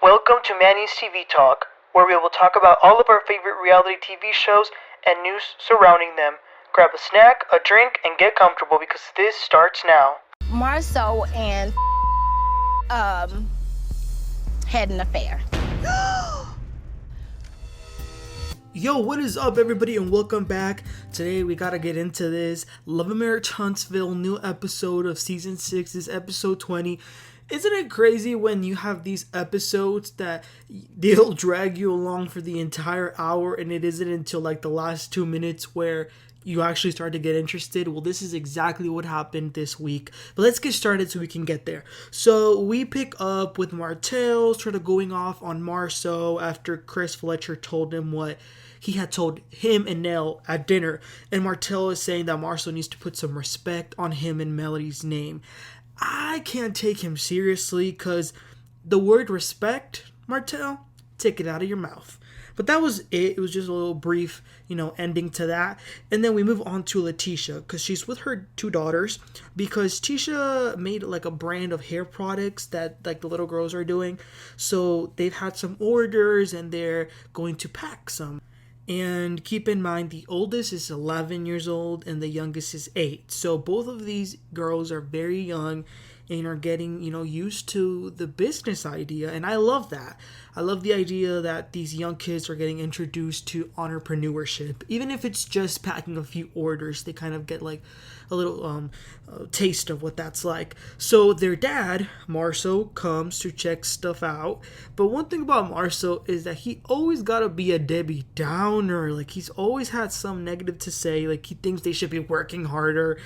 Welcome to Manny's TV Talk, where we will talk about all of our favorite reality TV shows and news surrounding them. Grab a snack, a drink, and get comfortable because this starts now. Marsau and had an affair. Yo, what is up, everybody, and welcome back. Today we gotta get into this LAMH Huntsville new episode of season 6. This episode 20. Isn't it crazy when you have these episodes that they'll drag you along for the entire hour, and it isn't until like the last 2 minutes where you actually start to get interested? Well, this is exactly what happened this week. But let's get started so we can get there. So we pick up with Martell sort of going off on Marseau after Fletcher told him what he had told him and Nell at dinner. And Martell is saying that Marseau needs to put some respect on him and Melody's name. I can't take him seriously because the word respect, Martell, take it out of your mouth. But that was it. It was just a little brief, ending to that. And then we move on to Latisha because she's with her 2 daughters because Tisha made like a brand of hair products that like the little girls are doing. So they've had some orders and they're going to pack some. And keep in mind, the oldest is 11 years old and the youngest is 8. So both of these girls are very young and are getting, used to the business idea. And I love that. I love the idea that these young kids are getting introduced to entrepreneurship. Even if it's just packing a few orders, they kind of get like a little taste of what that's like. So their dad, Marseau, comes to check stuff out. But one thing about Marseau is that he always gotta be a Debbie Downer. Like, he's always had some negative to say. Like, he thinks they should be working harder.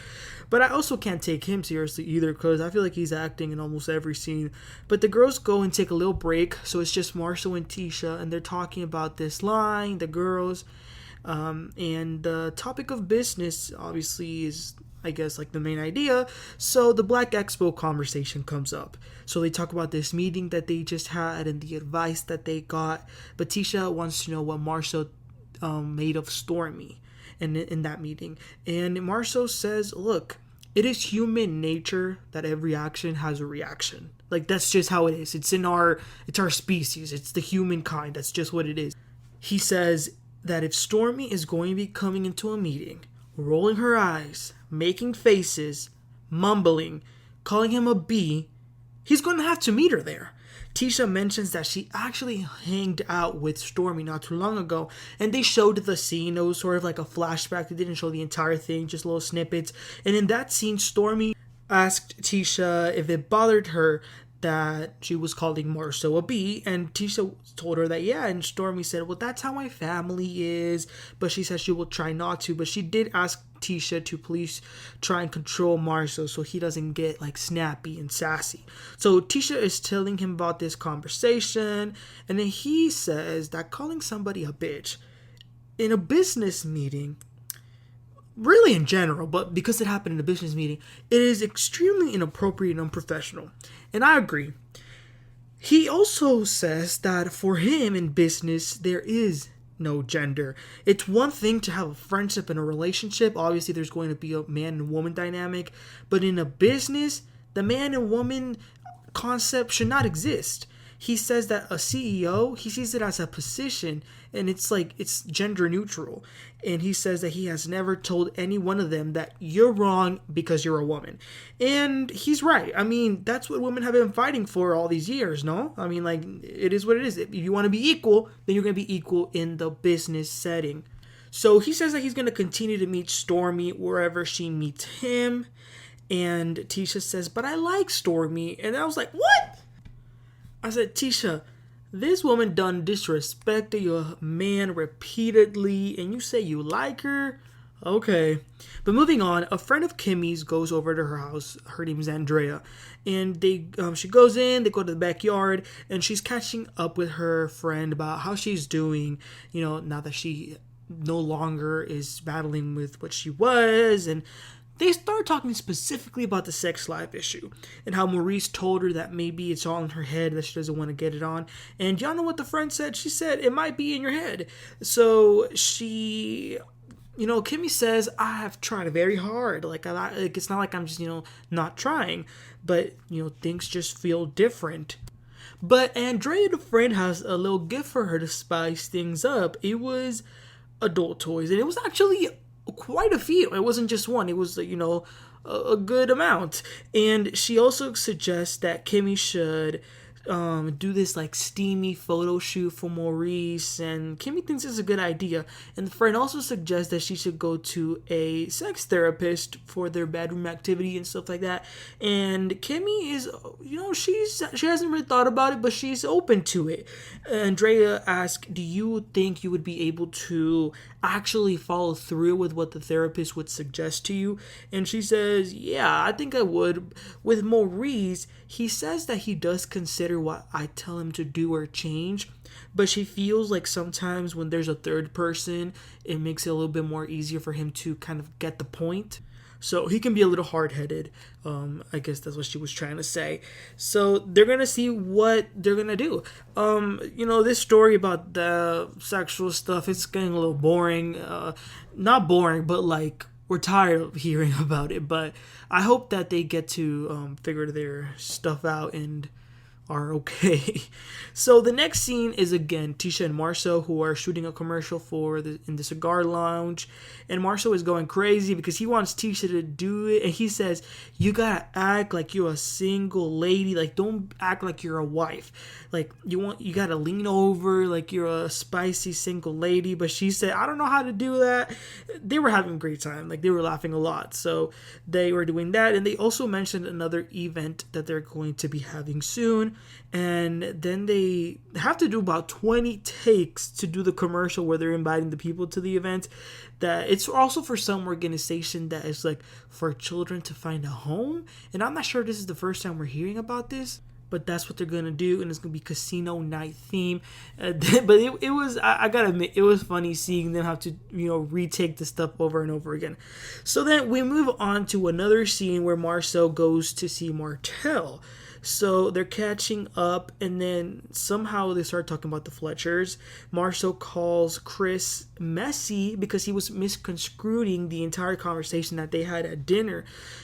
But I also can't take him seriously either because I feel like he's acting in almost every scene. But the girls go and take a little break. So it's just Marseau and Tisha. And they're talking about this line, the girls. And the topic of business obviously is, I guess, like the main idea. So the Blaque expo conversation comes up. So they talk about this meeting that they just had and the advice that they got. But Tisha wants to know what Marceau made of Stormi in that meeting. And Marceau says, look, it is human nature that every action has a reaction. Like, that's just how it is. It's our species. It's the humankind. That's just what it is. He says that if Stormi is going to be coming into a meeting, rolling her eyes, making faces, mumbling, calling him a B, he's going to have to meet her there. Tisha mentions that she actually hanged out with Stormi not too long ago, and they showed the scene. It was sort of like a flashback. They didn't show the entire thing, just little snippets. And in that scene, Stormi asked Tisha if it bothered her that she was calling Marceau a B, and Tisha told her that yeah, and Stormi said, well, that's how my family is, but she said she will try not to. But she did ask Tisha to please try and control Marceau so he doesn't get like snappy and sassy. So Tisha is telling him about this conversation, and then he says that calling somebody a bitch in a business meeting, really in general, but because it happened in a business meeting, it is extremely inappropriate and unprofessional. And I agree. He also says that for him in business, there is no gender. It's one thing to have a friendship and a relationship. Obviously, there's going to be a man and woman dynamic. But in a business, the man and woman concept should not exist. He says that a CEO, he sees it as a position, and it's gender neutral. And he says that he has never told any one of them that you're wrong because you're a woman. And he's right. I mean, that's what women have been fighting for all these years, no? I mean, like, it is what it is. If you want to be equal, then you're going to be equal in the business setting. So he says that he's going to continue to meet Stormi wherever she meets him. And Tisha says, but I like Stormi. And I was like, what? I said, Tisha, this woman done disrespected your man repeatedly, and you say you like her? Okay. But moving on, a friend of Kimmie's goes over to her house. Her name is Andrea. And she goes in, they go to the backyard, and she's catching up with her friend about how she's doing, now that she no longer is battling with what she was. And they start talking specifically about the sex life issue and how Maurice told her that maybe it's all in her head, that she doesn't want to get it on. And y'all know what the friend said? She said, it might be in your head. So she, Kimmie says, I have tried very hard. Like it's not like I'm just, not trying, but, things just feel different. But Andrea, the friend, has a little gift for her to spice things up. It was adult toys, and it was actually quite a few. It wasn't just one. It was, a good amount. And she also suggests that Kimmie should do this like steamy photo shoot for Maurice, and Kimmie thinks it's a good idea. And the friend also suggests that she should go to a sex therapist for their bedroom activity and stuff like that. And Kimmie is, she hasn't really thought about it, but she's open to it. Andrea asks, "Do you think you would be able to actually follow through with what the therapist would suggest to you?" And she says, "Yeah, I think I would." With Maurice, he says that he does consider what I tell him to do or change, but she feels like sometimes when there's a third person, it makes it a little bit more easier for him to kind of get the point. So he can be a little hard-headed. I guess that's what she was trying to say. So they're going to see what they're going to do. This story about the sexual stuff, it's getting a little boring. Not boring, but like we're tired of hearing about it. But I hope that they get to figure their stuff out and are okay. So the next scene is again Tisha and Marseau, who are shooting a commercial in the cigar lounge, and Marseau is going crazy because he wants Tisha to do it, and he says, "You gotta act like you're a single lady, like don't act like you're a wife, like you gotta lean over like you're a spicy single lady." But she said, "I don't know how to do that." They were having a great time, like they were laughing a lot, so they were doing that. And they also mentioned another event that they're going to be having soon. And then they have to do about 20 takes to do the commercial where they're inviting the people to the event. That it's also for some organization that is like for children to find a home. And I'm not sure this is the first time we're hearing about this, but that's what they're gonna do, and it's gonna be casino night theme. But it was, I gotta admit, it was funny seeing them have to retake the stuff over and over again. So then we move on to another scene where Marceau goes to see Martell. So they're catching up, and then somehow they start talking about the Fletchers. Marceau calls Chris messy because he was misconstruing the entire conversation that they had at dinner.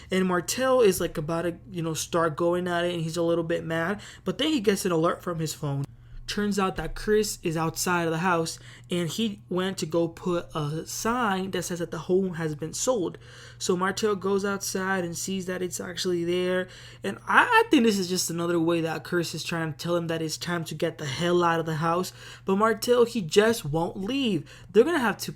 And Martell is like about to, start going at it, and he's a little bit mad. But then he gets an alert from his phone. Turns out that Chris is outside of the house, and he went to go put a sign that says that the home has been sold. So Martell goes outside and sees that it's actually there. And I think this is just another way that Chris is trying to tell him that it's time to get the hell out of the house. But Martell, he just won't leave. They're going to have to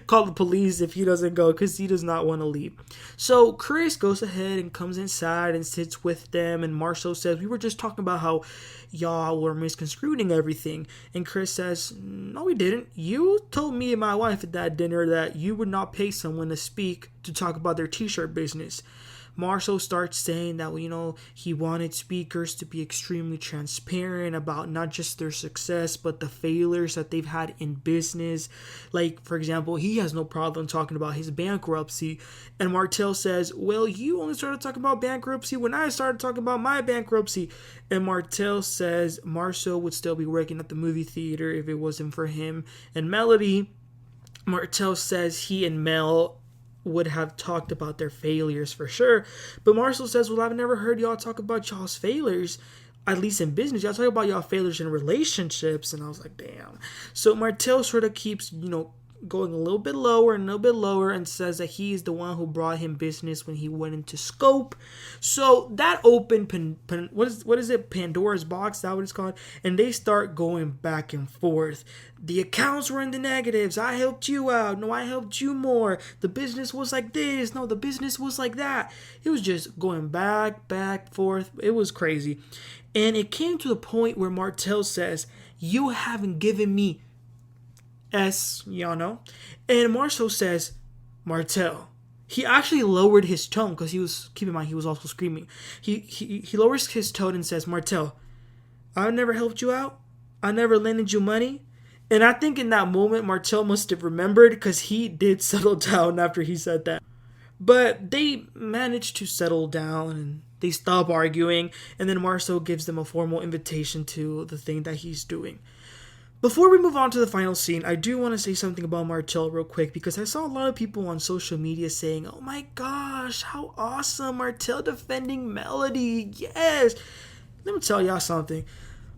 call the police if he doesn't go, because he does not want to leave. So Chris goes ahead and comes inside and sits with them. And Marceau says, "We were just talking about how y'all were misconstruing everything." And Chris says, "No, we didn't. You told me and my wife at that dinner that you would not pay someone to speak to talk about their t-shirt business." Marceau starts saying that, he wanted speakers to be extremely transparent about not just their success, but the failures that they've had in business. Like, for example, he has no problem talking about his bankruptcy. And Martell says, "Well, you only started talking about bankruptcy when I started talking about my bankruptcy." And Martell says Marceau would still be working at the movie theater if it wasn't for him and Melody. Martell says he and Mel would have talked about their failures for sure. But Marceau says, "Well, I've never heard y'all talk about y'all's failures, at least in business. Y'all talk about y'all failures in relationships." And I was like, damn. So Martell sort of keeps, going a little bit lower and a little bit lower, and says that he is the one who brought him business when he went into Scope. So that opened what is it, Pandora's box, is that what it's called? And they start going back and forth. The accounts were in the negatives. "I helped you out. No, I helped you more. The business was like this. No, the business was like that." It was just going back, forth. It was crazy. And it came to the point where Martell says, "You haven't given me S, And Marceau says, "Martell." He actually lowered his tone because keep in mind, he was also screaming. He lowers his tone and says, "Martell, I never helped you out. I never lended you money." And I think in that moment, Martell must have remembered, because he did settle down after he said that. But they managed to settle down and they stop arguing. And then Marceau gives them a formal invitation to the thing that he's doing. Before we move on to the final scene, I do want to say something about Martell real quick, because I saw a lot of people on social media saying, "Oh my gosh, how awesome, Martell defending Melody, yes." Let me tell y'all something.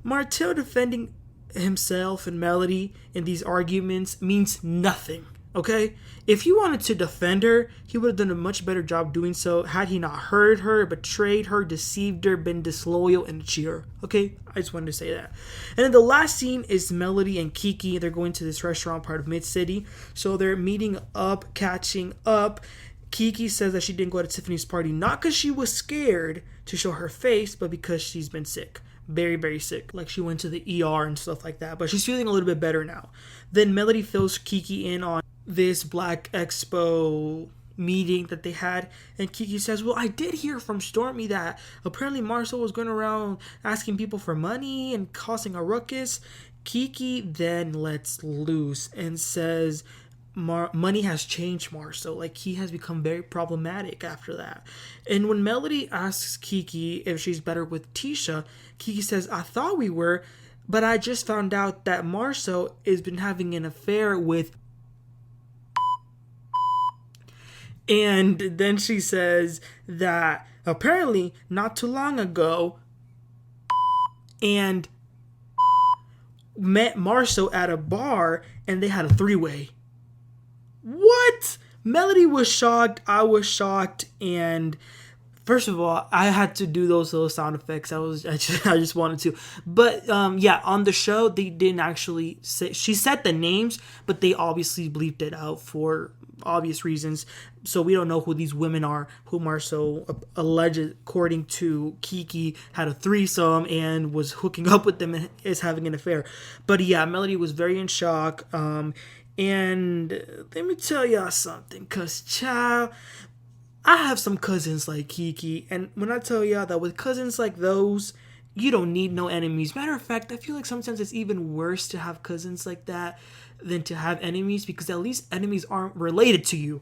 Martell defending himself and Melody in these arguments means nothing. Okay? If he wanted to defend her, he would have done a much better job doing so had he not hurt her, betrayed her, deceived her, been disloyal, and cheater. Okay? I just wanted to say that. And then the last scene is Melody and Keke. They're going to this restaurant part of Mid-City. So they're meeting up, catching up. Keke says that she didn't go to Tiffany's party, not because she was scared to show her face, but because she's been sick. Very, very sick. Like she went to the ER and stuff like that. But she's feeling a little bit better now. Then Melody fills Keke in on this blaque expo meeting that they had, and Keke says, well, I did hear from Stormi that apparently Marseau was going around asking people for money and causing a ruckus. Keke then lets loose and says money has changed Marseau. Like he has become very problematic after that. And when Melody asks Keke if she's better with Tisha, Keke says, I thought we were, but I just found out that Marseau has been having an affair with. And then she says that apparently not too long ago and met Marseau at a bar and they had a three-way. What? Melody was shocked. I was shocked. And first of all, I had to do those little sound effects. I just wanted to. But yeah, on the show, they didn't actually say. She said the names, but they obviously bleeped it out for obvious reasons. So we don't know who these women are, who Marseau alleged, according to Keke, had a threesome and was hooking up with them and is having an affair. But yeah, Melody was very in shock. And let me tell y'all something, cause child, I have some cousins like Keke, and when I tell y'all that with cousins like those, you don't need no enemies. Matter of fact, I feel like sometimes it's even worse to have cousins like that than to have enemies, because at least enemies aren't related to you.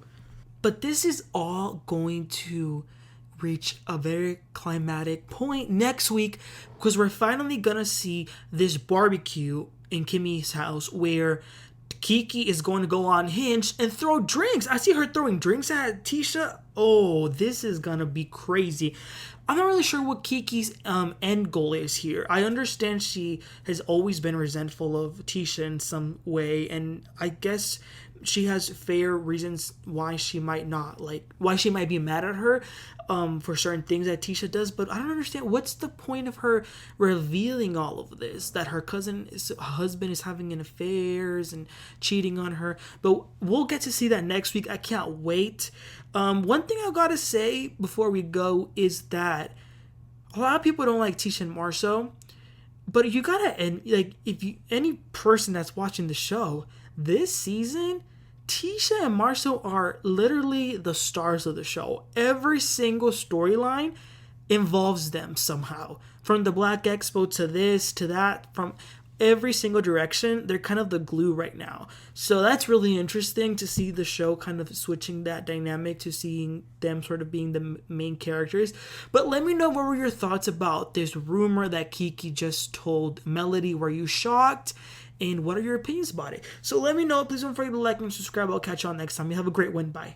But this is all going to reach a very climatic point next week, because we're finally gonna see this barbecue in Kimmie's house where Keke is going to go on Hinge and throw drinks. I see her throwing drinks at Tisha. Oh, this is going to be crazy. I'm not really sure what Keke's end goal is here. I understand she has always been resentful of Tisha in some way, and I guess she has fair reasons why she might be mad at her for certain things that Tisha does, but I don't understand what's the point of her revealing all of this, that her husband is having an affairs and cheating on her. But we'll get to see that next week. I can't wait. One thing I gotta say before we go is that a lot of people don't like Tisha and Marseau, but you gotta, and like, if you, any person that's watching the show this season, Tisha and Marseau are literally the stars of the show. Every single storyline involves them somehow. From the Blaque Expo to this, to that, from every single direction, they're kind of the glue right now. So that's really interesting to see the show kind of switching that dynamic to seeing them sort of being the main characters. But let me know, what were your thoughts about this rumor that Keke just told Melody? Were you shocked? And what are your opinions about it? So let me know. Please don't forget to like and subscribe. I'll catch y'all next time. You have a great one. Bye.